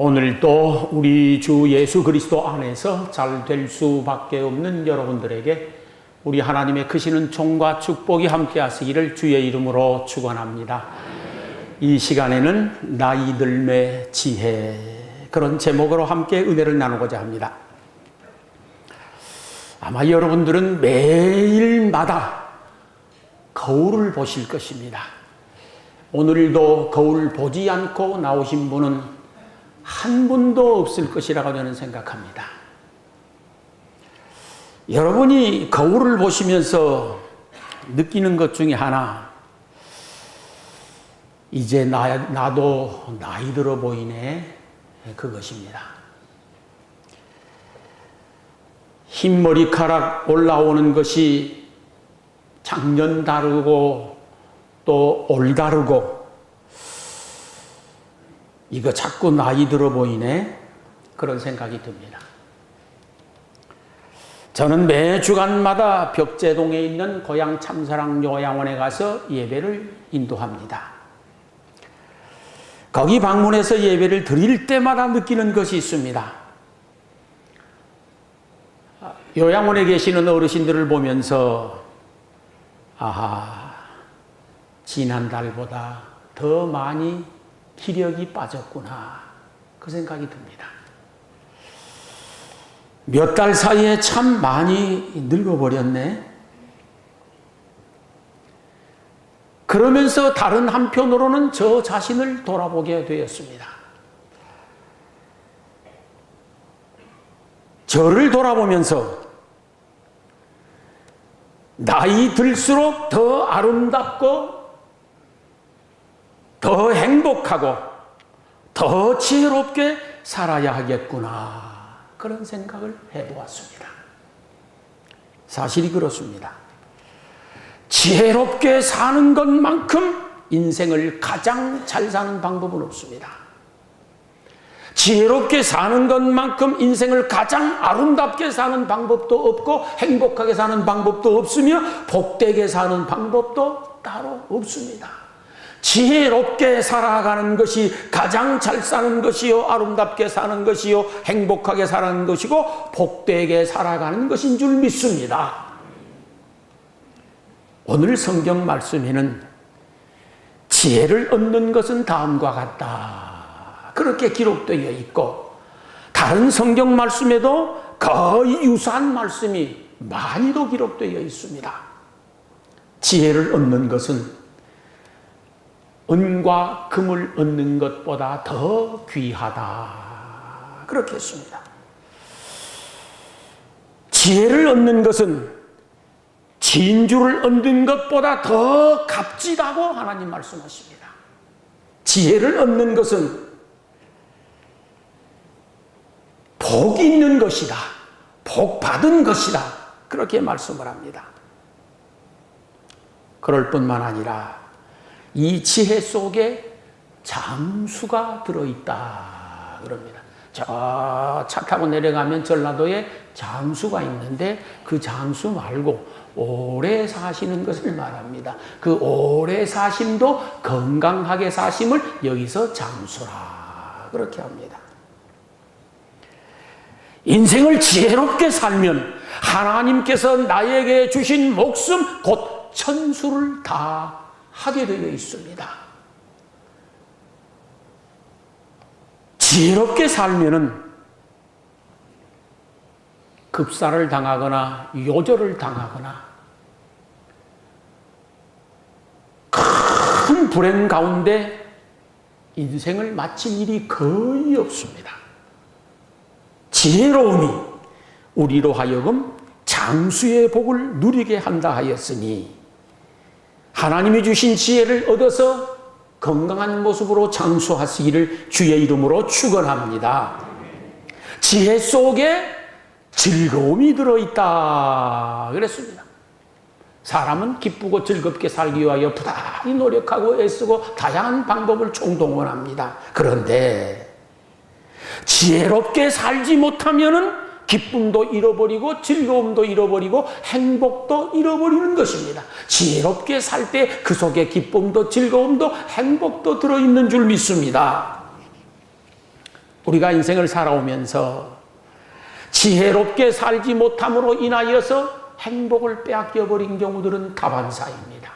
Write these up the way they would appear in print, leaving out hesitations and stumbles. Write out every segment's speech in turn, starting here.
오늘도 우리 주 예수 그리스도 안에서 잘 될 수밖에 없는 여러분들에게 우리 하나님의 크시는 총과 축복이 함께 하시기를 주의 이름으로 축원합니다. 이 시간에는 나이 들매 지혜, 그런 제목으로 함께 은혜를 나누고자 합니다. 아마 여러분들은 매일마다 거울을 보실 것입니다. 오늘도 거울 보지 않고 나오신 분은 한 분도 없을 것이라고 저는 생각합니다. 여러분이 거울을 보시면서 느끼는 것 중에 하나, 이제 나도 나이 들어 보이네, 그것입니다. 흰머리카락 올라오는 것이 작년 다르고 또 올 다르고, 이거 자꾸 나이 들어 보이네, 그런 생각이 듭니다. 저는 매 주간마다 벽제동에 있는 고향 참사랑 요양원에 가서 예배를 인도합니다. 거기 방문해서 예배를 드릴 때마다 느끼는 것이 있습니다. 요양원에 계시는 어르신들을 보면서 아하, 지난달보다 더 많이 기력이 빠졌구나, 그 생각이 듭니다. 몇 달 사이에 참 많이 늙어버렸네. 그러면서 다른 한편으로는 저 자신을 돌아보게 되었습니다. 저를 돌아보면서 나이 들수록 더 아름답고 더 행복하고 더 지혜롭게 살아야 하겠구나, 그런 생각을 해보았습니다. 사실이 그렇습니다. 지혜롭게 사는 것만큼 인생을 가장 잘 사는 방법은 없습니다. 지혜롭게 사는 것만큼 인생을 가장 아름답게 사는 방법도 없고, 행복하게 사는 방법도 없으며, 복되게 사는 방법도 따로 없습니다. 지혜롭게 살아가는 것이 가장 잘 사는 것이요, 아름답게 사는 것이요, 행복하게 사는 것이고, 복되게 살아가는 것인 줄 믿습니다. 오늘 성경 말씀에는 지혜를 얻는 것은 다음과 같다, 그렇게 기록되어 있고, 다른 성경 말씀에도 거의 유사한 말씀이 많이도 기록되어 있습니다. 지혜를 얻는 것은 은과 금을 얻는 것보다 더 귀하다, 그렇게 했습니다. 지혜를 얻는 것은 진주를 얻는 것보다 더 값지다고 하나님 말씀하십니다. 지혜를 얻는 것은 복 있는 것이다, 복 받은 것이다, 그렇게 말씀을 합니다. 그럴 뿐만 아니라 이 지혜 속에 장수가 들어있다, 그럽니다. 저 차 타고 내려가면 전라도에 장수가 있는데, 그 장수 말고 오래 사시는 것을 말합니다. 그 오래 사심도 건강하게 사심을 여기서 장수라, 그렇게 합니다. 인생을 지혜롭게 살면 하나님께서 나에게 주신 목숨 곧 천수를 다 하게 되어 있습니다. 지혜롭게 살면은 급사를 당하거나 요절을 당하거나 큰 불행 가운데 인생을 마칠 일이 거의 없습니다. 지혜로움이 우리로 하여금 장수의 복을 누리게 한다 하였으니, 하나님이 주신 지혜를 얻어서 건강한 모습으로 장수하시기를 주의 이름으로 축원합니다. 지혜 속에 즐거움이 들어있다, 그랬습니다. 사람은 기쁘고 즐겁게 살기 위하여 부단히 노력하고 애쓰고 다양한 방법을 총동원합니다. 그런데 지혜롭게 살지 못하면은 기쁨도 잃어버리고 즐거움도 잃어버리고 행복도 잃어버리는 것입니다. 지혜롭게 살 때 그 속에 기쁨도 즐거움도 행복도 들어있는 줄 믿습니다. 우리가 인생을 살아오면서 지혜롭게 살지 못함으로 인하여서 행복을 빼앗겨 버린 경우들은 다반사입니다.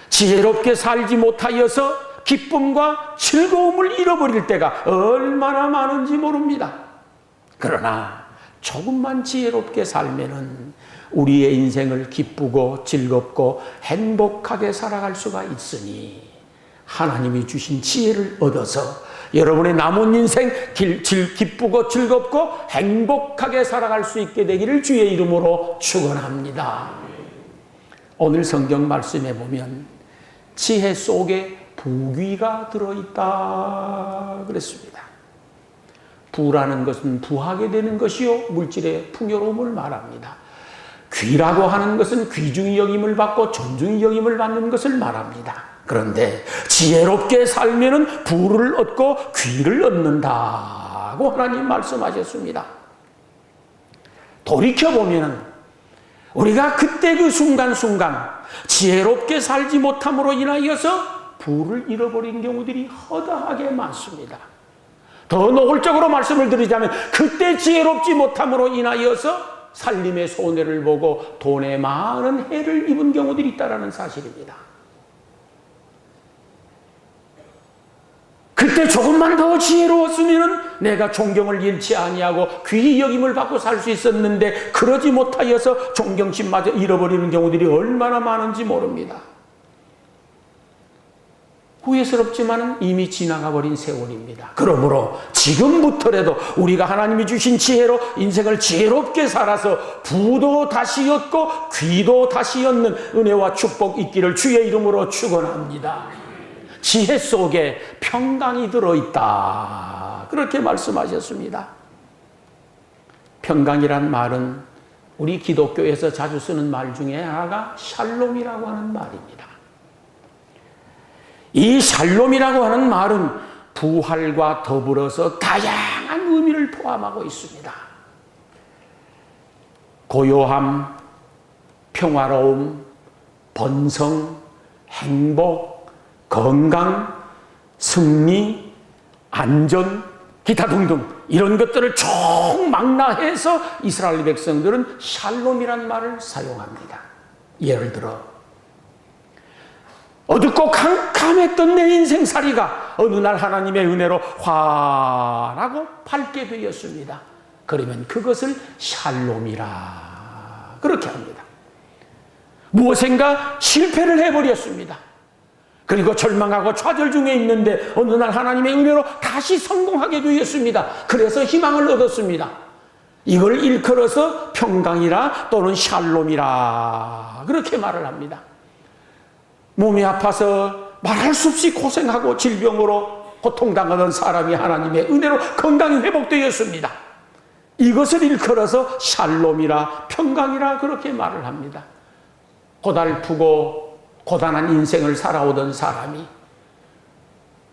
지혜롭게 살지 못하여서 기쁨과 즐거움을 잃어버릴 때가 얼마나 많은지 모릅니다. 그러나 조금만 지혜롭게 살면은 우리의 인생을 기쁘고 즐겁고 행복하게 살아갈 수가 있으니 하나님이 주신 지혜를 얻어서 여러분의 남은 인생 기쁘고 즐겁고 행복하게 살아갈 수 있게 되기를 주의 이름으로 축원합니다. 오늘 성경 말씀에 보면 지혜 속에 부귀가 들어있다 그랬습니다. 부라는 것은 부하게 되는 것이요 물질의 풍요로움을 말합니다. 귀라고 하는 것은 귀중히 여김을 받고 존중히 여김을 받는 것을 말합니다. 그런데 지혜롭게 살면은 부를 얻고 귀를 얻는다고 하나님 말씀하셨습니다. 돌이켜보면은 우리가 그때 그 순간순간 지혜롭게 살지 못함으로 인하여서 부를 잃어버린 경우들이 허다하게 많습니다. 더 노골적으로 말씀을 드리자면 그때 지혜롭지 못함으로 인하여서 살림의 손해를 보고 돈에 많은 해를 입은 경우들이 있다는 사실입니다. 그때 조금만 더 지혜로웠으면 내가 존경을 잃지 아니하고 귀히 여김을 받고 살 수 있었는데 그러지 못하여서 존경심마저 잃어버리는 경우들이 얼마나 많은지 모릅니다. 후회스럽지만 이미 지나가 버린 세월입니다. 그러므로 지금부터라도 우리가 하나님이 주신 지혜로 인생을 지혜롭게 살아서 부도 다시 얻고 귀도 다시 얻는 은혜와 축복 있기를 주의 이름으로 축원합니다. 지혜 속에 평강이 들어있다 그렇게 말씀하셨습니다. 평강이란 말은 우리 기독교에서 자주 쓰는 말 중에 하나가 샬롬이라고 하는 말입니다. 이 샬롬이라고 하는 말은 부활과 더불어서 다양한 의미를 포함하고 있습니다. 고요함, 평화로움, 번성, 행복, 건강, 승리, 안전, 기타 등등 이런 것들을 총망라해서 이스라엘 백성들은 샬롬이란 말을 사용합니다. 예를 들어 어둡고 캄캄했던 내 인생살이가 어느 날 하나님의 은혜로 환하고 밝게 되었습니다. 그러면 그것을 샬롬이라 그렇게 합니다. 무엇인가 실패를 해버렸습니다. 그리고 절망하고 좌절 중에 있는데 어느 날 하나님의 은혜로 다시 성공하게 되었습니다. 그래서 희망을 얻었습니다. 이걸 일컬어서 평강이라 또는 샬롬이라 그렇게 말을 합니다. 몸이 아파서 말할 수 없이 고생하고 질병으로 고통당하던 사람이 하나님의 은혜로 건강이 회복되었습니다. 이것을 일컬어서 샬롬이라 평강이라 그렇게 말을 합니다. 고달프고 고단한 인생을 살아오던 사람이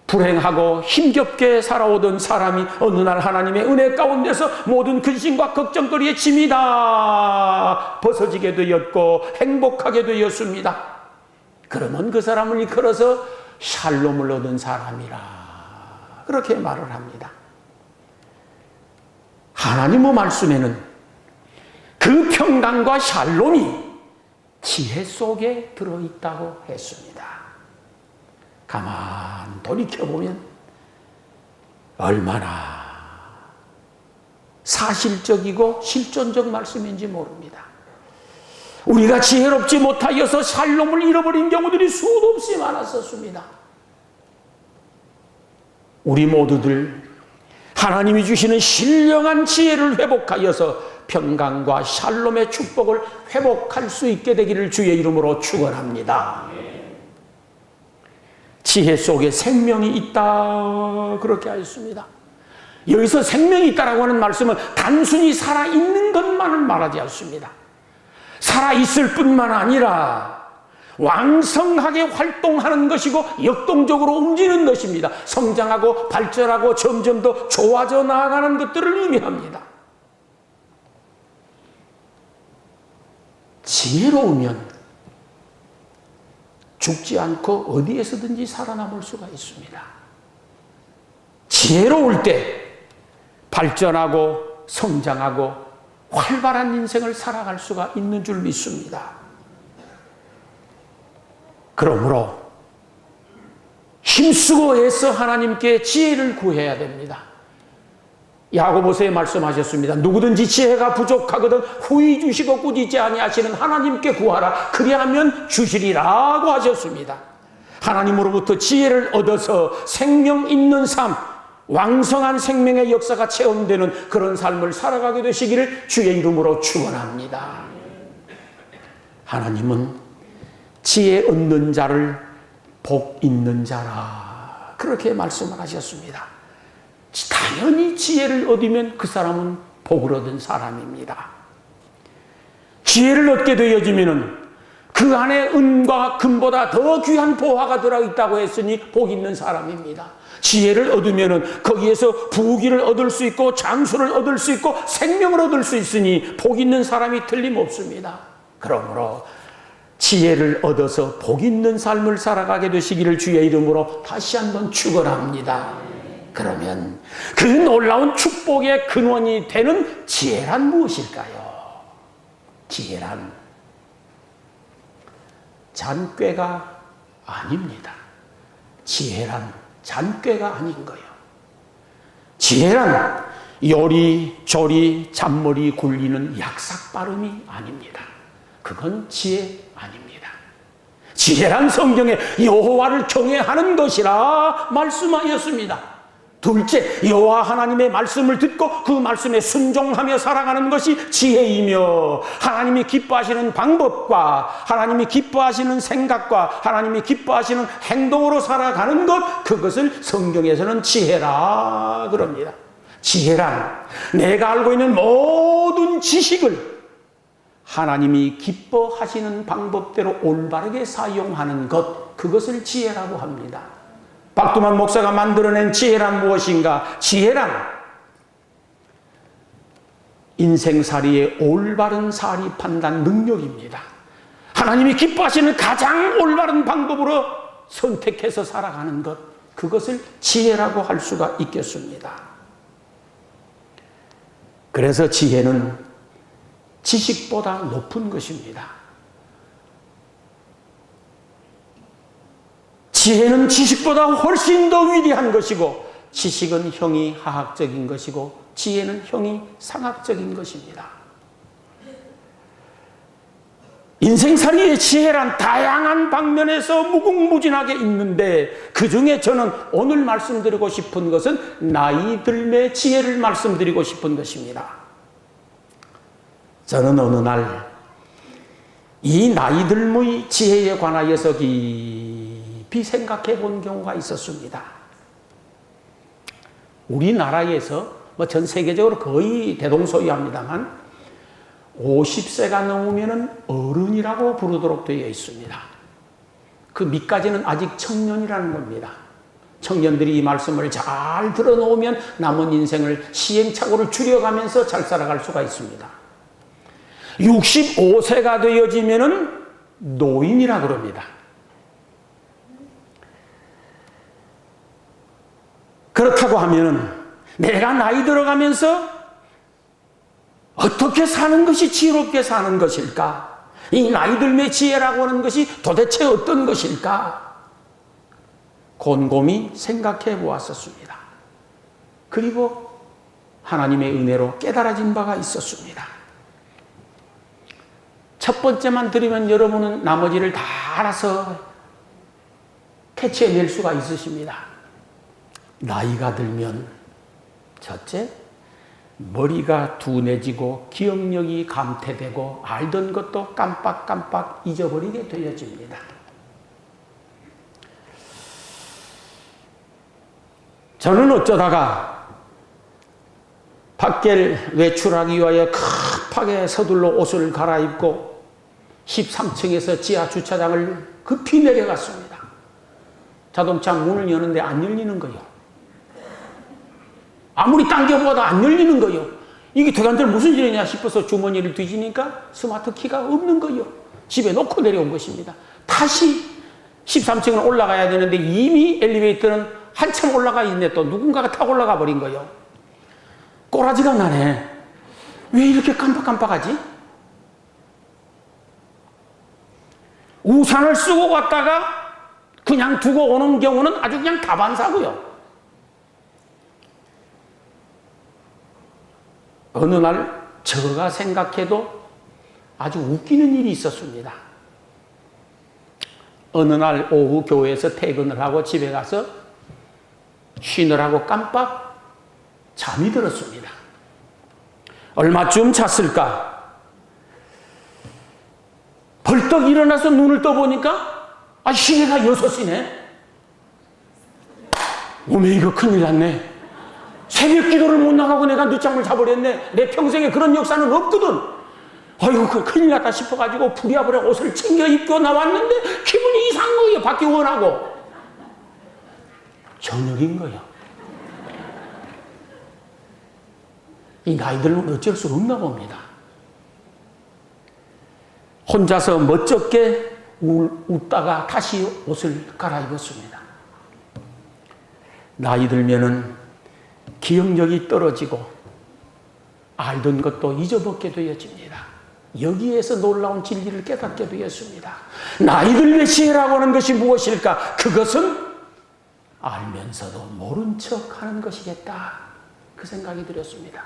불행하고 힘겹게 살아오던 사람이 어느 날 하나님의 은혜 가운데서 모든 근심과 걱정거리의 짐이 다 벗어지게 되었고 행복하게 되었습니다. 그러면 그 사람을 일컬어서 샬롬을 얻은 사람이라 그렇게 말을 합니다. 하나님의 말씀에는 그 평강과 샬롬이 지혜 속에 들어있다고 했습니다. 가만 돌이켜보면 얼마나 사실적이고 실존적 말씀인지 모릅니다. 우리가 지혜롭지 못하여서 샬롬을 잃어버린 경우들이 수도 없이 많았었습니다. 우리 모두들 하나님이 주시는 신령한 지혜를 회복하여서 평강과 샬롬의 축복을 회복할 수 있게 되기를 주의 이름으로 축원합니다. 지혜 속에 생명이 있다 그렇게 하였습니다. 여기서 생명이 있다라고 하는 말씀은 단순히 살아있는 것만을 말하지 않습니다. 살아있을 뿐만 아니라 왕성하게 활동하는 것이고 역동적으로 움직이는 것입니다. 성장하고 발전하고 점점 더 좋아져 나아가는 것들을 의미합니다. 지혜로우면 죽지 않고 어디에서든지 살아남을 수가 있습니다. 지혜로울 때 발전하고 성장하고 활발한 인생을 살아갈 수가 있는 줄 믿습니다. 그러므로 힘쓰고 애써 하나님께 지혜를 구해야 됩니다. 야고보서에 말씀하셨습니다. 누구든지 지혜가 부족하거든 후히 주시고 꾸짖지 아니하시는 하나님께 구하라. 그리하면 주시리라고 하셨습니다. 하나님으로부터 지혜를 얻어서 생명 있는 삶, 왕성한 생명의 역사가 체험되는 그런 삶을 살아가게 되시기를 주의 이름으로 축원합니다. 하나님은 지혜 얻는 자를 복 있는 자라 그렇게 말씀을 하셨습니다. 당연히 지혜를 얻으면 그 사람은 복을 얻은 사람입니다. 지혜를 얻게 되어지면 그 안에 은과 금보다 더 귀한 보화가 들어있다고 했으니 복 있는 사람입니다. 지혜를 얻으면 거기에서 부귀를 얻을 수 있고 장수를 얻을 수 있고 생명을 얻을 수 있으니 복 있는 사람이 틀림없습니다. 그러므로 지혜를 얻어서 복 있는 삶을 살아가게 되시기를 주의 이름으로 다시 한번 축원합니다. 그러면 그 놀라운 축복의 근원이 되는 지혜란 무엇일까요? 지혜란 잔꾀가 아닙니다. 지혜란 잔꾀가 아닌 거예요. 지혜란 요리조리 잔머리 굴리는 약삭 발음이 아닙니다. 그건 지혜 아닙니다. 지혜란 성경에 여호와를 경외하는 것이라 말씀하였습니다. 둘째, 여호와 하나님의 말씀을 듣고 그 말씀에 순종하며 살아가는 것이 지혜이며 하나님이 기뻐하시는 방법과 하나님이 기뻐하시는 생각과 하나님이 기뻐하시는 행동으로 살아가는 것, 그것을 성경에서는 지혜라 그럽니다. 지혜란 내가 알고 있는 모든 지식을 하나님이 기뻐하시는 방법대로 올바르게 사용하는 것, 그것을 지혜라고 합니다. 박두만 목사가 만들어낸 지혜란 무엇인가? 지혜란 인생살이의 올바른 살이 판단 능력입니다. 하나님이 기뻐하시는 가장 올바른 방법으로 선택해서 살아가는 것, 그것을 지혜라고 할 수가 있겠습니다. 그래서 지혜는 지식보다 높은 것입니다. 지혜는 지식보다 훨씬 더 위대한 것이고 지식은 형이 하학적인 것이고 지혜는 형이 상학적인 것입니다. 인생살이의 지혜란 다양한 방면에서 무궁무진하게 있는데 그중에 저는 오늘 말씀드리고 싶은 것은 나이 들매 지혜를 말씀드리고 싶은 것입니다. 저는 어느 날 이 나이 들의 지혜에 관하여서 깊이 생각해 본 경우가 있었습니다. 우리나라에서 전 세계적으로 거의 대동소이합니다만 50세가 넘으면 어른이라고 부르도록 되어 있습니다. 그 밑까지는 아직 청년이라는 겁니다. 청년들이 이 말씀을 잘 들어놓으면 남은 인생을 시행착오를 줄여가면서 잘 살아갈 수가 있습니다. 65세가 되어지면 노인이라 그럽니다. 그렇다고 하면 내가 나이 들어가면서 어떻게 사는 것이 지혜롭게 사는 것일까? 이 나이 들매 지혜라고 하는 것이 도대체 어떤 것일까? 곰곰이 생각해 보았었습니다. 그리고 하나님의 은혜로 깨달아진 바가 있었습니다. 첫 번째만 들으면 여러분은 나머지를 다 알아서 캐치해낼 수가 있으십니다. 나이가 들면 첫째, 머리가 둔해지고 기억력이 감퇴되고 알던 것도 깜빡깜빡 잊어버리게 되어집니다. 저는 어쩌다가 밖을 외출하기 위하여 급하게 서둘러 옷을 갈아입고 13층에서 지하 주차장을 급히 내려갔습니다. 자동차 문을 여는데 안 열리는 거예요. 아무리 당겨봐도 안 열리는 거예요. 이게 대관절 무슨 일이냐 싶어서 주머니를 뒤지니까 스마트 키가 없는 거예요. 집에 놓고 내려온 것입니다. 다시 13층을 올라가야 되는데 이미 엘리베이터는 한참 올라가 있네. 또 누군가가 타고 올라가 버린 거예요. 꼬라지가 나네. 왜 이렇게 깜빡깜빡하지? 우산을 쓰고 갔다가 그냥 두고 오는 경우는 아주 그냥 다반사고요. 어느 날 제가 생각해도 아주 웃기는 일이 있었습니다. 어느 날 오후 교회에서 퇴근을 하고 집에 가서 쉬느라고 깜빡 잠이 들었습니다. 얼마쯤 잤을까? 벌떡 일어나서 눈을 떠보니까 시계가 6시네. 어메, 이거 큰일 났네. 새벽 기도를 못 나가고 내가 늦잠을 자버렸네. 내 평생에 그런 역사는 없거든. 아이고, 큰일 났다 싶어가지고 부랴부랴 옷을 챙겨 입고 나왔는데 기분이 이상한 거예요. 밖이 원하고. 저녁인 거예요. 이 나이들은 어쩔 수 없나 봅니다. 혼자서 멋쩍게 웃다가 다시 옷을 갈아입었습니다. 나이 들면은 기억력이 떨어지고 알던 것도 잊어먹게 되어집니다. 여기에서 놀라운 진리를 깨닫게 되었습니다. 나이 들면 지혜라고 하는 것이 무엇일까? 그것은 알면서도 모른 척 하는 것이겠다. 그 생각이 들었습니다.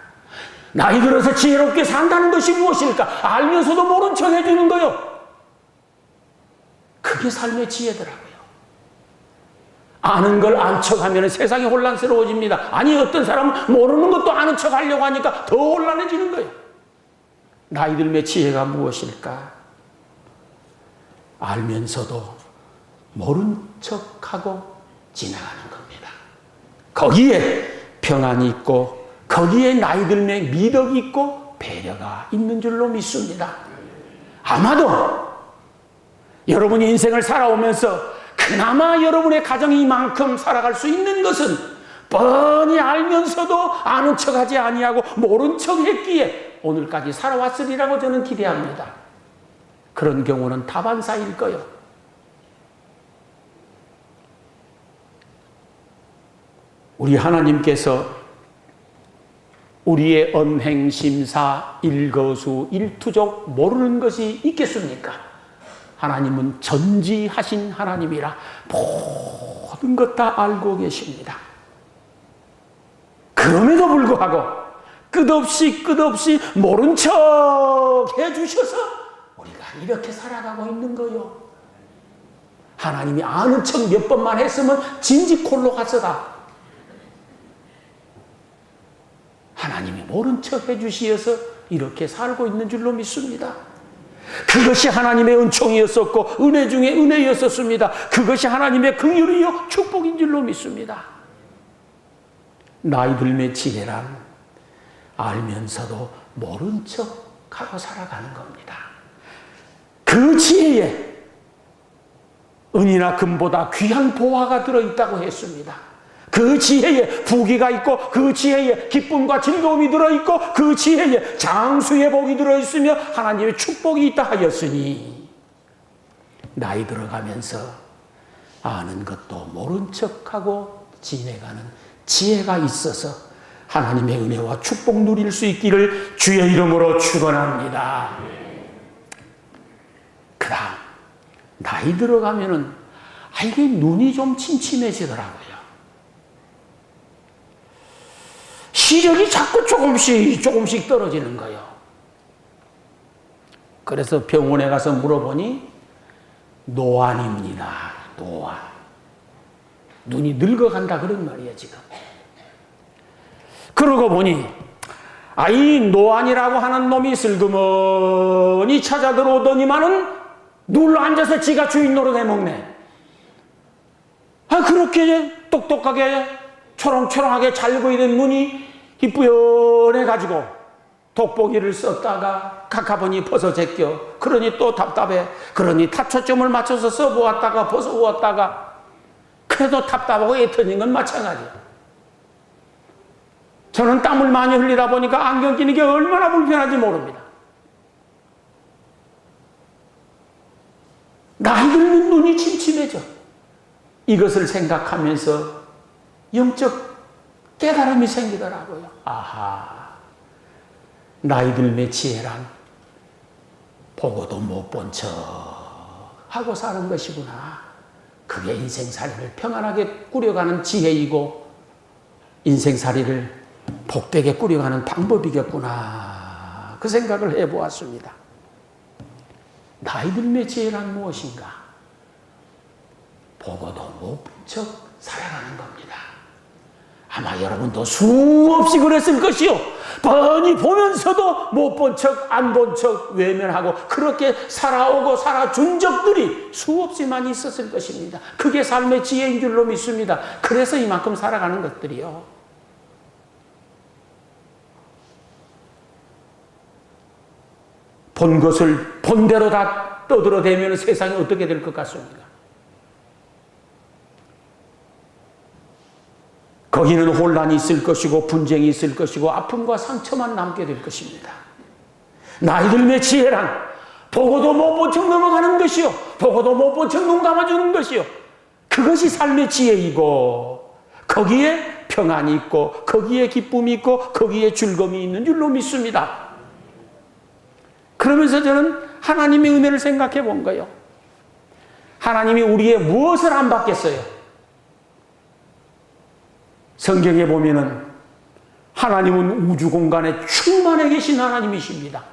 나이 들어서 지혜롭게 산다는 것이 무엇일까? 알면서도 모른 척 해주는 거요. 그게 삶의 지혜더라고요. 아는 걸 안 척하면 세상이 혼란스러워집니다. 아니, 어떤 사람은 모르는 것도 아는 척 하려고 하니까 더 혼란해지는 거예요. 나이 들면 지혜가 무엇일까? 알면서도 모른 척하고 지나가는 겁니다. 거기에 평안이 있고 거기에 나이 들면 미덕이 있고 배려가 있는 줄로 믿습니다. 아마도 여러분이 인생을 살아오면서 그나마 여러분의 가정이 이만큼 살아갈 수 있는 것은 뻔히 알면서도 아는 척하지 아니하고 모른 척했기에 오늘까지 살아왔으리라고 저는 기대합니다. 그런 경우는 다반사일 거요. 우리 하나님께서 우리의 언행심사 일거수 일투족 모르는 것이 있겠습니까? 하나님은 전지하신 하나님이라 모든 것 다 알고 계십니다. 그럼에도 불구하고 끝없이 모른 척 해주셔서 우리가 이렇게 살아가고 있는 거요. 하나님이 아는 척 몇 번만 했으면 진지콜로 갔어다. 하나님이 모른 척 해주시어서 이렇게 살고 있는 줄로 믿습니다. 그것이 하나님의 은총이었었고 은혜 중에 은혜였었습니다. 그것이 하나님의 긍휼이요 축복인 줄로 믿습니다. 나이 들면 지혜란 알면서도 모른 척하고 살아가는 겁니다. 그 지혜에 은이나 금보다 귀한 보화가 들어있다고 했습니다. 그 지혜에 부귀가 있고 그 지혜에 기쁨과 즐거움이 들어있고 그 지혜에 장수의 복이 들어있으며 하나님의 축복이 있다 하였으니 나이 들어가면서 아는 것도 모른 척하고 지내가는 지혜가 있어서 하나님의 은혜와 축복 누릴 수 있기를 주의 이름으로 축원합니다. 그 다음 나이 들어가면은 이게 눈이 좀 침침해지더라고요. 시력이 자꾸 조금씩 떨어지는 거예요. 그래서 병원에 가서 물어보니 노안입니다. 노안. 눈이 늙어간다 그런 말이에요 지금. 그러고 보니 이 노안이라고 하는 놈이 슬그머니 찾아 들어오더니만은 눌러 앉아서 지가 주인 노릇 해먹네. 그렇게 똑똑하게 초롱초롱하게 잘 보이는 눈이 희뿌연해가지고 돋보기를 썼다가 카카보니 벗어 제껴. 그러니 또 답답해. 그러니 타초점을 맞춰서 써보았다가 벗어보았다가 그래도 답답하고 애터진 건 마찬가지야. 저는 땀을 많이 흘리다 보니까 안경 끼는 게 얼마나 불편한지 모릅니다. 나이 들면 눈이 침침해져. 이것을 생각하면서 영적 깨달음이 생기더라고요. 아하, 나이 들매 지혜란 보고도 못 본 척 하고 사는 것이구나. 그게 인생살이를 평안하게 꾸려가는 지혜이고 인생살이를 복되게 꾸려가는 방법이겠구나. 그 생각을 해보았습니다. 나이 들매 지혜란 무엇인가? 보고도 못 본 척 살아가는 겁니다. 아마 여러분도 수없이 그랬을 것이요. 뻔히 보면서도 못 본 척, 안 본 척 외면하고 그렇게 살아오고 살아준 적들이 수없이 많이 있었을 것입니다. 그게 삶의 지혜인 줄로 믿습니다. 그래서 이만큼 살아가는 것들이요. 본 것을 본대로 다 떠들어대면 세상이 어떻게 될 것 같습니까? 거기는 혼란이 있을 것이고 분쟁이 있을 것이고 아픔과 상처만 남게 될 것입니다. 나이 들매 지혜란 보고도 못 본 척 넘어가는 것이요. 보고도 못 본 척 눈 감아주는 것이요. 그것이 삶의 지혜이고 거기에 평안이 있고 거기에 기쁨이 있고 거기에 즐거움이 있는 줄로 믿습니다. 그러면서 저는 하나님의 은혜를 생각해 본 거예요. 하나님이 우리의 무엇을 안 받겠어요? 성경에 보면은 하나님은 우주 공간에 충만해 계신 하나님이십니다.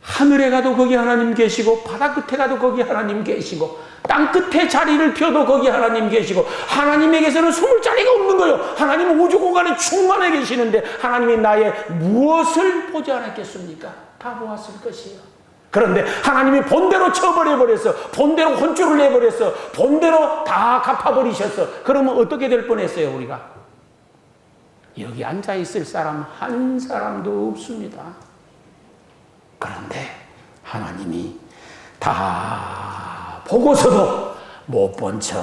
하늘에 가도 거기 하나님 계시고 바다 끝에 가도 거기 하나님 계시고 땅 끝에 자리를 펴도 거기 하나님 계시고 하나님에게서는 숨을 자리가 없는 거예요. 하나님은 우주 공간에 충만해 계시는데 하나님이 나의 무엇을 보지 않았겠습니까? 다 보았을 것이에요. 그런데 하나님이 본대로 쳐버려버렸어. 본대로 혼쭐을 내버렸어. 본대로 다 갚아버리셨어. 그러면 어떻게 될 뻔했어요 우리가? 여기 앉아있을 사람 한 사람도 없습니다. 그런데 하나님이 다 보고서도 못 본 척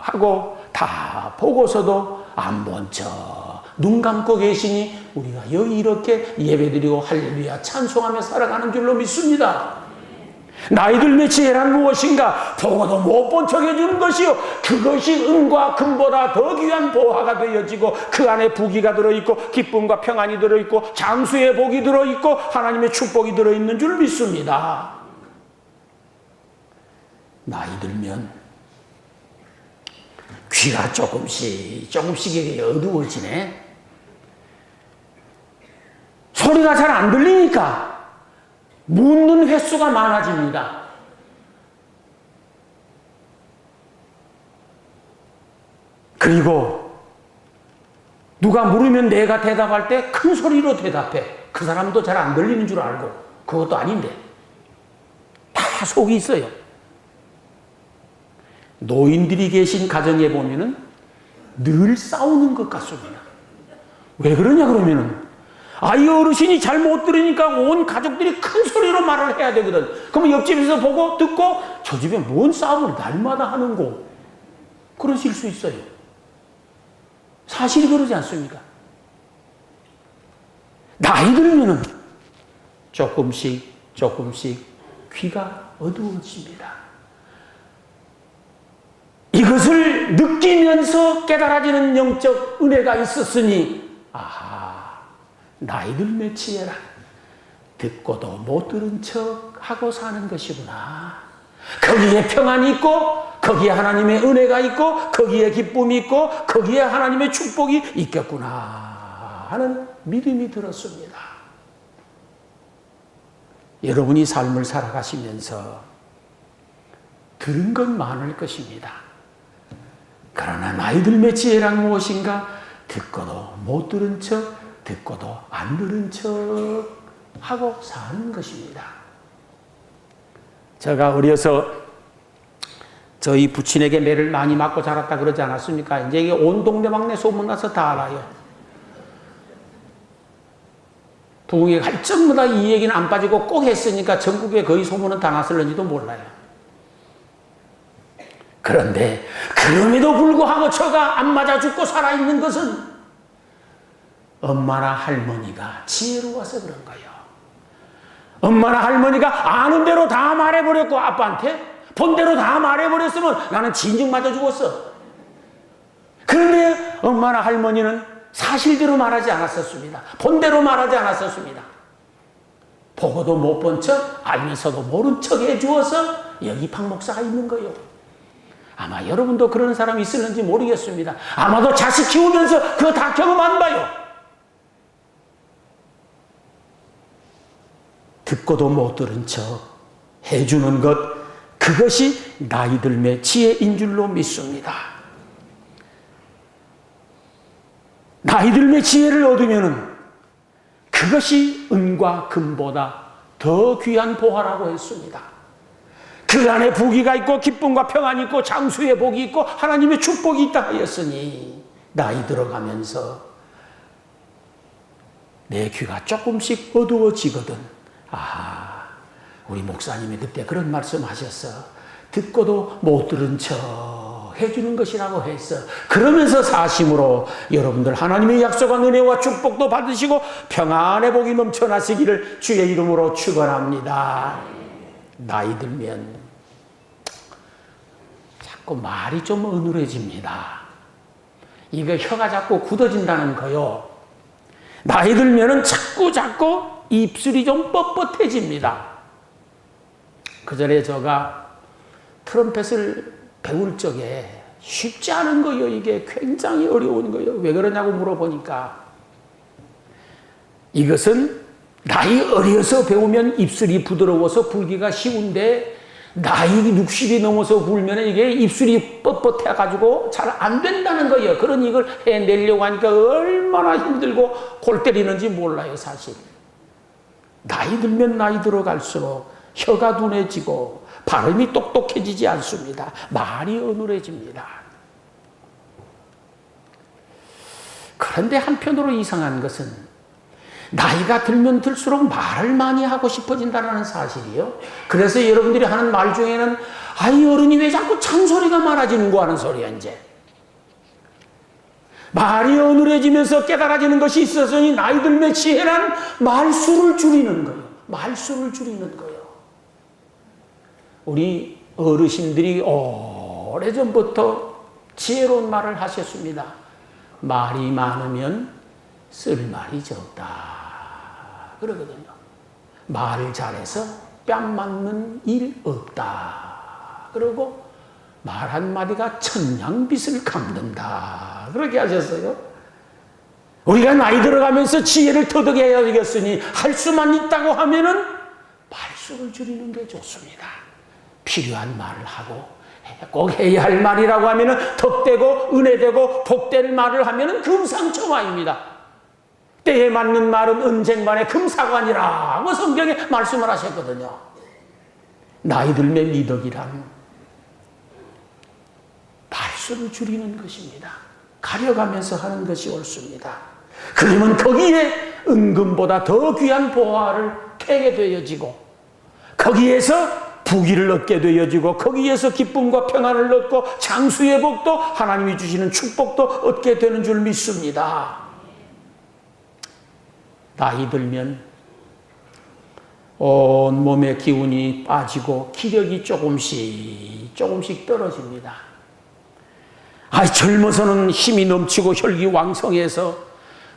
하고 다 보고서도 안 본 척 눈 감고 계시니 우리가 여기 이렇게 예배드리고 할렐루야 찬송하며 살아가는 줄로 믿습니다. 나이 들매 지혜란 무엇인가? 보고도 못 본 척 해주는 것이요. 그것이 은과 금보다 더 귀한 보화가 되어지고 그 안에 부귀가 들어있고 기쁨과 평안이 들어있고 장수의 복이 들어있고 하나님의 축복이 들어있는 줄 믿습니다. 나이 들면 귀가 조금씩 어두워지네. 소리가 잘 안 들리니까 묻는 횟수가 많아집니다. 그리고 누가 물으면 내가 대답할 때 큰 소리로 대답해. 그 사람도 잘 안 들리는 줄 알고 그것도 아닌데 다 속이 있어요. 노인들이 계신 가정에 보면은 늘 싸우는 것 같습니다. 왜 그러냐 그러면은 이 어르신이 잘 못 들으니까 온 가족들이 큰 소리로 말을 해야 되거든. 그러면 옆집에서 보고 듣고 저 집에 뭔 싸움을 날마다 하는고 그러실 수 있어요. 사실이 그러지 않습니까? 나이 들면은 조금씩 귀가 어두워집니다. 이것을 느끼면서 깨달아지는 영적 은혜가 있었으니 나이 들매 지혜란 듣고도 못 들은 척 하고 사는 것이구나. 거기에 평안이 있고 거기에 하나님의 은혜가 있고 거기에 기쁨이 있고 거기에 하나님의 축복이 있겠구나 하는 믿음이 들었습니다. 여러분이 삶을 살아가시면서 들은 건 많을 것입니다. 그러나 나이 들매 지혜란 무엇인가? 듣고도 못 들은 척 듣고도 안 들은 척 하고 사는 것입니다. 제가 어려서 저희 부친에게 매를 많이 맞고 자랐다 그러지 않았습니까? 이제 이게 온 동네방네 소문나서 다 알아요. 부흥회 갈 적마다 이 얘기는 안 빠지고 꼭 했으니까 전국에 거의 소문은 다 났을는지도 몰라요. 그런데 그럼에도 불구하고 저가 안 맞아 죽고 살아있는 것은 엄마나 할머니가 지혜로워서 그런 거예요. 엄마나 할머니가 아는 대로 다 말해버렸고 아빠한테 본 대로 다 말해버렸으면 나는 진즉 맞아 죽었어. 그런데 엄마나 할머니는 사실대로 말하지 않았었습니다. 본대로 말하지 않았었습니다. 보고도 못 본 척, 알면서도 모른 척 해주어서 여기 박 목사가 있는 거예요. 아마 여러분도 그런 사람이 있을는지 모르겠습니다. 아마도 자식 키우면서 그거 다 경험한 바요. 듣고도 못 들은 척 해주는 것, 그것이 나이 들매 지혜인 줄로 믿습니다. 나이 들매 지혜를 얻으면 그것이 은과 금보다 더 귀한 보화라고 했습니다. 그 안에 부귀가 있고 기쁨과 평안이 있고 장수의 복이 있고 하나님의 축복이 있다 하였으니 나이 들어가면서 내 귀가 조금씩 어두워지거든. 우리 목사님이 그때 그런 말씀 하셨어. 듣고도 못 들은 척 해주는 것이라고 했어. 그러면서 사심으로 여러분들 하나님의 약속한 은혜와 축복도 받으시고 평안의 복이 넘쳐나시기를 주의 이름으로 축원합니다. 나이 들면 자꾸 말이 좀 어눌해집니다. 이거 혀가 자꾸 굳어진다는 거요. 나이 들면은 자꾸 입술이 좀 뻣뻣해집니다. 그 전에 제가 트럼펫을 배울 적에 쉽지 않은 거예요. 이게 굉장히 어려운 거예요. 왜 그러냐고 물어보니까 이것은 나이 어려서 배우면 입술이 부드러워서 불기가 쉬운데 나이 60이 넘어서 불면 이게 입술이 뻣뻣해가지고 잘 안 된다는 거예요. 그러니 이걸 해내려고 하니까 얼마나 힘들고 골 때리는지 몰라요, 사실. 나이 들면 나이 들어갈수록 혀가 둔해지고 발음이 똑똑해지지 않습니다. 말이 어눌해집니다. 그런데 한편으로 이상한 것은 나이가 들면 들수록 말을 많이 하고 싶어진다는 사실이요. 그래서 여러분들이 하는 말 중에는 아이 어른이 왜 자꾸 찬소리가 많아지는 거 하는 소리야 이제. 말이 어눌해지면서 깨달아지는 것이 있어서니 나이 들면 지혜란 말수를 줄이는 거예요. 말수를 줄이는 거예요. 우리 어르신들이 오래전부터 지혜로운 말을 하셨습니다. 말이 많으면 쓸 말이 적다 그러거든요. 말을 잘해서 뺨 맞는 일 없다. 그리고 말 한마디가 천냥빚을 갚는다. 그렇게 하셨어요. 우리가 나이 들어가면서 지혜를 터득해야 되겠으니 할 수만 있다고 하면은 말수를 줄이는 게 좋습니다. 필요한 말을 하고 꼭 해야 할 말이라고 하면은 덕되고 은혜되고 복될 말을 하면은 금상첨화입니다. 때에 맞는 말은 은쟁반의 금사관이라고 성경에 말씀을 하셨거든요. 나이 들면 미덕이란 말수를 줄이는 것입니다. 가려가면서 하는 것이 옳습니다. 그러면 거기에 은금보다 더 귀한 보화를 캐게 되어지고 거기에서 부귀를 얻게 되어지고 거기에서 기쁨과 평안을 얻고 장수의 복도 하나님이 주시는 축복도 얻게 되는 줄 믿습니다. 나이 들면 온몸의 기운이 빠지고 기력이 조금씩 떨어집니다. 젊어서는 힘이 넘치고 혈기왕성해서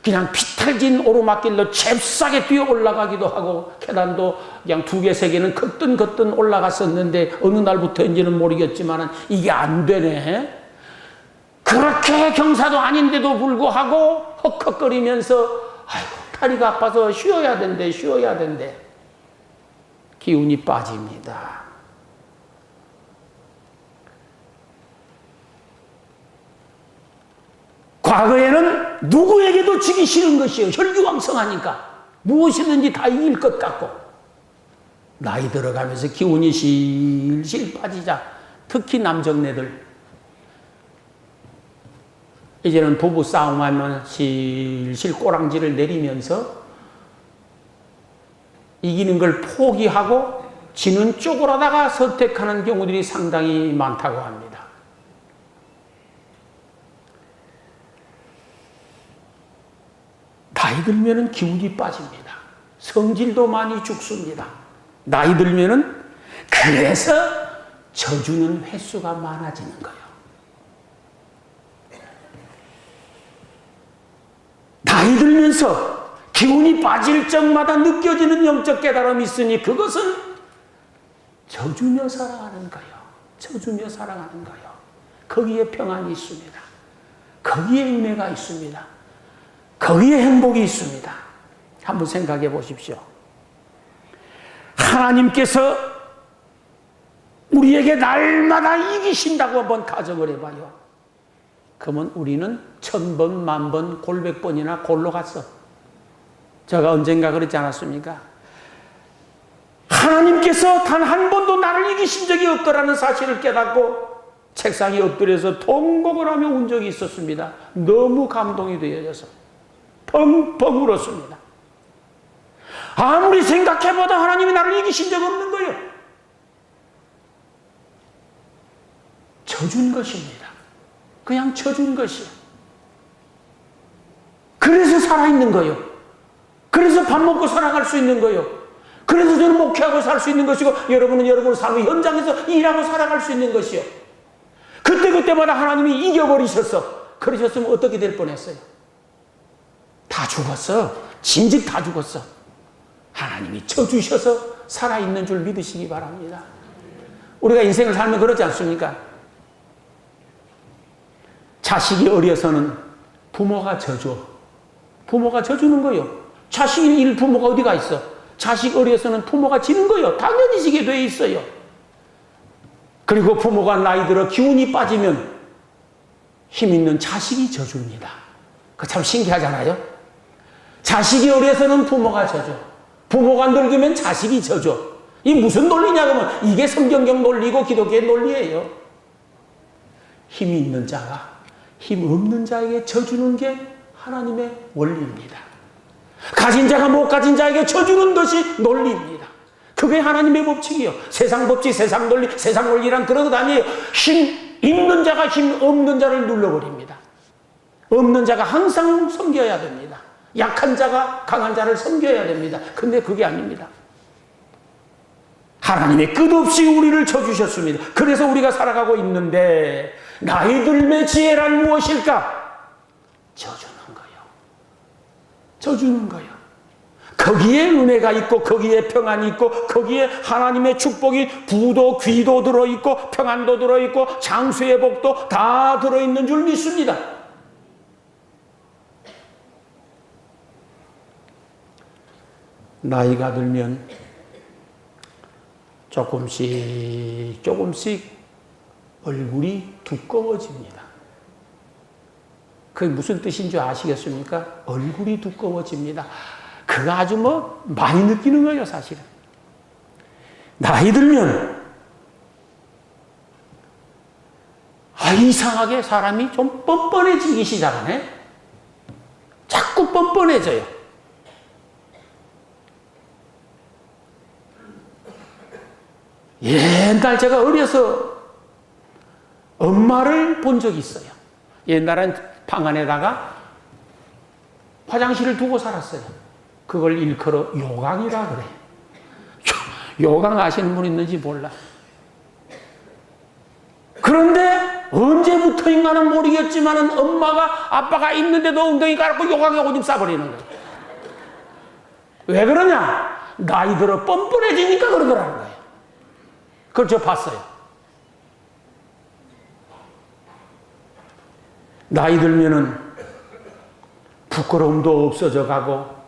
그냥 피탈진 오르막길로 잽싸게 뛰어 올라가기도 하고 계단도 그냥 2개, 3개는 거뜬 올라갔었는데 어느 날부터인지는 모르겠지만 이게 안 되네. 그렇게 경사도 아닌데도 불구하고 헉헉거리면서 다리가 아파서 쉬어야 된대. 기운이 빠집니다. 과거에는 누구에게도 지기 싫은 것이에요. 혈기왕성하니까 무엇이든지 다 이길 것 같고 나이 들어가면서 기운이 실실 빠지자 특히 남정네들 이제는 부부 싸움하면 실실 꼬랑지를 내리면서 이기는 걸 포기하고 지는 쪽으로 다가 선택하는 경우들이 상당히 많다고 합니다. 나이 들면은 기운이 빠집니다. 성질도 많이 죽습니다. 나이 들면은 그래서 져주는 횟수가 많아지는 거예요. 살면서 기운이 빠질 적마다 느껴지는 영적 깨달음이 있으니 그것은 져주며 살아가는 거요. 져주며 살아가는 거요. 거기에 평안이 있습니다. 거기에 은혜가 있습니다. 거기에 행복이 있습니다. 한번 생각해 보십시오. 하나님께서 우리에게 날마다 이기신다고 한번 가정을 해봐요. 그러면 우리는 1000번, 10,000번, 골백 번이나 골로 갔어. 제가 언젠가 그랬지 않았습니까? 하나님께서 단 한 번도 나를 이기신 적이 없더라는 사실을 깨닫고 책상에 엎드려서 통곡을 하며 운 적이 있었습니다. 너무 감동이 되어져서 펑펑 울었습니다. 아무리 생각해봐도 하나님이 나를 이기신 적 없는 거예요. 져준 것입니다. 그냥 져준 것이에요. 그래서 살아있는 거예요. 그래서 밥 먹고 살아갈 수 있는 거예요. 그래서 저는 목회하고 살 수 있는 것이고 여러분은 여러분의 삶의 현장에서 일하고 살아갈 수 있는 것이요. 그때마다 하나님이 이겨버리셔서 그러셨으면 어떻게 될 뻔했어요? 다 죽었어. 진즉 다 죽었어. 하나님이 쳐주셔서 살아있는 줄 믿으시기 바랍니다. 우리가 인생을 살면 그렇지 않습니까? 자식이 어려서는 부모가 져줘. 부모가 져주는 거예요. 자식이 잃 부모가 어디가 있어? 자식 어려서는 부모가 지는 거예요. 당연히 지게 돼 있어요. 그리고 부모가 나이 들어 기운이 빠지면 힘 있는 자식이 져줍니다. 그 참 신기하잖아요. 자식이 어려서는 부모가 져줘. 부모가 늙으면 자식이 져줘. 이 무슨 논리냐 그러면 이게 성경적 논리고 기독교의 논리예요. 힘이 있는 자가 힘 없는 자에게 져주는 게 하나님의 원리입니다. 가진 자가 못 가진 자에게 져주는 것이 논리입니다. 그게 하나님의 법칙이요. 세상 법칙, 세상 논리, 세상 원리란 그런 것 아니에요. 힘 있는 자가 힘 없는 자를 눌러버립니다. 없는 자가 항상 섬겨야 됩니다. 약한 자가 강한 자를 섬겨야 됩니다. 근데 그게 아닙니다. 하나님이 끝없이 우리를 쳐주셨습니다. 그래서 우리가 살아가고 있는데 나이 들매 지혜란 무엇일까? 져주는 거예요. 져주는 거예요. 거기에 은혜가 있고 거기에 평안이 있고 거기에 하나님의 축복이 부도 귀도 들어있고 평안도 들어있고 장수의 복도 다 들어있는 줄 믿습니다. 나이가 들면 조금씩 얼굴이 두꺼워집니다. 그게 무슨 뜻인 줄 아시겠습니까? 얼굴이 두꺼워집니다. 그거 아주 많이 느끼는 거예요, 사실은. 나이 들면 이상하게 사람이 좀 뻔뻔해지기 시작하네. 자꾸 뻔뻔해져요. 옛날 제가 어려서 엄마를 본 적이 있어요. 옛날엔 방 안에다가 화장실을 두고 살았어요. 그걸 일컬어 요강이라 그래. 요강 아시는 분 있는지 몰라. 그런데 언제부터인가는 모르겠지만 엄마가 아빠가 있는데도 엉덩이 깔고 요강에 오줌 싸버리는 거예요. 왜 그러냐? 나이 들어 뻔뻔해지니까 그러더라는 거예요. 그걸 저 봤어요. 나이 들면은 부끄러움도 없어져 가고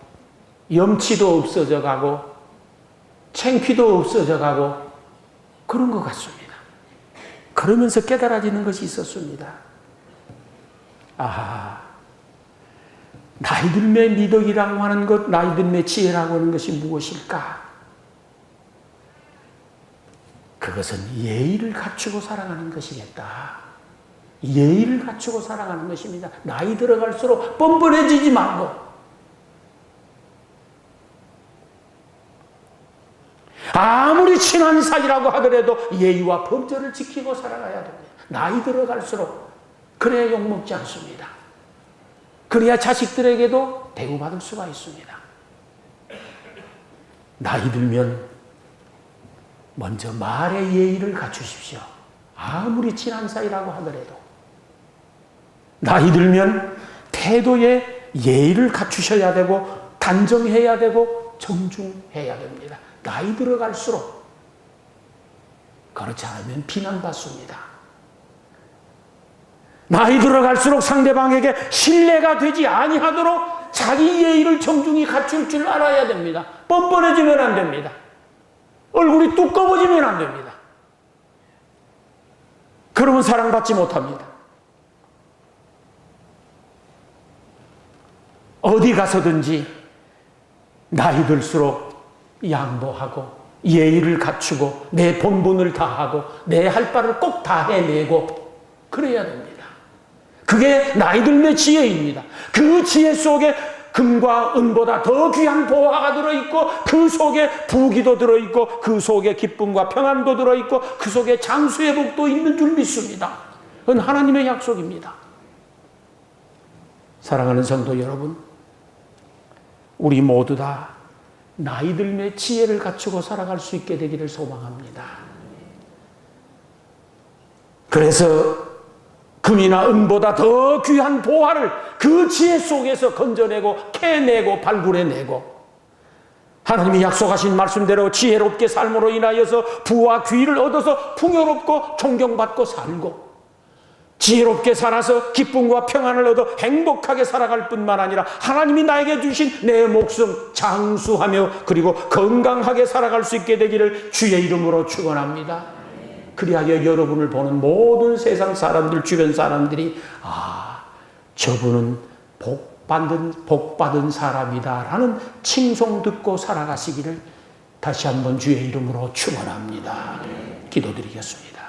염치도 없어져 가고 창피도 없어져 가고 그런 것 같습니다. 그러면서 깨달아지는 것이 있었습니다. 나이 들매 미덕이라고 하는 것, 나이 들매 지혜라고 하는 것이 무엇일까? 그것은 예의를 갖추고 살아가는 것이겠다. 예의를 갖추고 살아가는 것입니다. 나이 들어갈수록 뻔뻔해지지 말고 아무리 친한 사이라고 하더라도 예의와 범절을 지키고 살아가야 됩니다. 나이 들어갈수록 그래야 욕먹지 않습니다. 그래야 자식들에게도 대우받을 수가 있습니다. 나이 들면 먼저 말의 예의를 갖추십시오. 아무리 친한 사이라고 하더라도. 나이 들면 태도에 예의를 갖추셔야 되고 단정해야 되고 정중해야 됩니다. 나이 들어갈수록 그렇지 않으면 비난받습니다. 나이 들어갈수록 상대방에게 신뢰가 되지 아니하도록 자기 예의를 정중히 갖출 줄 알아야 됩니다. 뻔뻔해지면 안 됩니다. 얼굴이 두꺼워지면 안 됩니다. 그러면 사랑받지 못합니다. 어디 가서든지 나이 들수록 양보하고 예의를 갖추고 내 본분을 다하고 내 할 바를 꼭 다 해내고 그래야 됩니다. 그게 나이 들매 지혜입니다. 그 지혜 속에 금과 은보다 더 귀한 보화가 들어있고 그 속에 부귀도 들어있고 그 속에 기쁨과 평안도 들어있고 그 속에 장수의 복도 있는 줄 믿습니다. 그건 하나님의 약속입니다. 사랑하는 성도 여러분, 우리 모두 다 나이 들매 지혜를 갖추고 살아갈 수 있게 되기를 소망합니다. 그래서 금이나 은보다 더 귀한 보화를 그 지혜 속에서 건져내고 캐내고 발굴해내고 하나님이 약속하신 말씀대로 지혜롭게 삶으로 인하여서 부와 귀를 얻어서 풍요롭고 존경받고 살고 지혜롭게 살아서 기쁨과 평안을 얻어 행복하게 살아갈 뿐만 아니라 하나님이 나에게 주신 내 목숨 장수하며 그리고 건강하게 살아갈 수 있게 되기를 주의 이름으로 축원합니다. 그리하여 여러분을 보는 모든 세상 사람들, 주변 사람들이 저분은 복받은 사람이다라는 칭송 듣고 살아가시기를 다시 한번 주의 이름으로 축원합니다. 기도드리겠습니다.